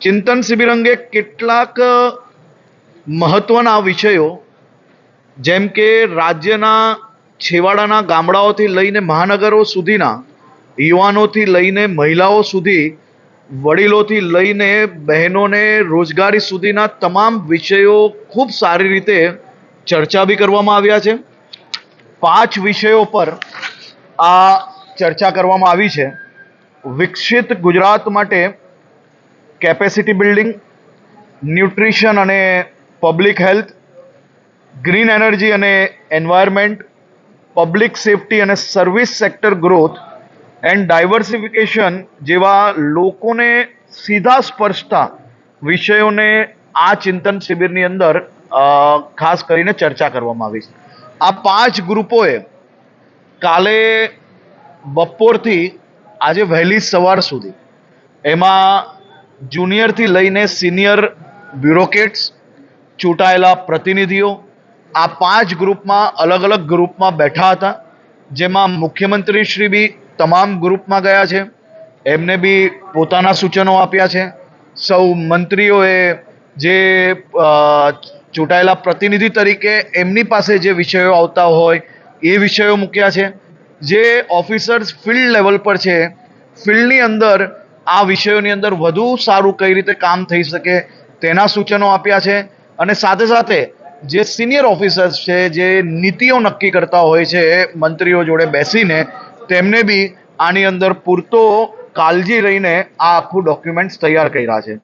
ચિંતન શિબિર અંગે કેટલાક મહત્વના વિષયો જેમ કે રાજ્યના છેવાડાના ગામડાઓથી લઈને મહાનગરો સુધીના યુવાનોથી લઈને મહિલાઓ સુધી વડીલોથી લઈને બહેનોને રોજગારી સુધીના તમામ વિષયો ખૂબ સારી રીતે ચર્ચા બી કરવામાં આવ્યા છે। 5 વિષયો પર આ ચર્ચા કરવામાં આવી છે। વિકસિત ગુજરાત માટે કેપેસિટી બિલ્ડિંગ, ન્યુટ્રિશન અને પબ્લિક હેલ્થ, ગ્રીન એનર્જી અને એન્વાયરમેન્ટ, પબ્લિક સેફટી અને service sector growth and diversification જેવા લોકોને સીધા સ્પર્શતા વિષયોને આ ચિંતન શિબિરની અંદર ખાસ કરીને ચર્ચા કરવામાં આવી છે। આ 5 ગ્રુપોએ કાલે બપોરથી આજે વહેલી સવાર સુધી એમાં જુનિયરથી લઈને સિનિયર બ્યુરોક્રેટ્સ, ચૂંટાયેલા પ્રતિનિધિઓ આ 5 ગ્રુપમાં અલગ અલગ ગ્રુપમાં બેઠા હતા, જેમાં મુખ્યમંત્રી શ્રી બી તમામ ગ્રુપમાં ગયા છે, એમને બી પોતાના સૂચનો આપ્યા છે। સૌ મંત્રીઓએ જે ચૂંટાયેલા પ્રતિનિધિ તરીકે એમની પાસે જે વિષયો આવતા હોય એ વિષયો મૂક્યા છે। જે ઓફિસર્સ ફિલ્ડ લેવલ પર છે, ફિલ્ડની અંદર આ વિષયોની અંદર વધુ સારું કઈ રીતે કામ થઈ શકે તેના સૂચનો આપ્યા છે। અને સાથે સાથે જે સિનિયર ઓફિસર્સ છે, જે નીતિઓ નક્કી કરતા હોય છે મંત્રીઓ જોડે બેસીને, તેમને બી આની અંદર પૂરતો કાળજી રહીને આ આખું ડોક્યુમેન્ટ્સ તૈયાર કર્યા છે।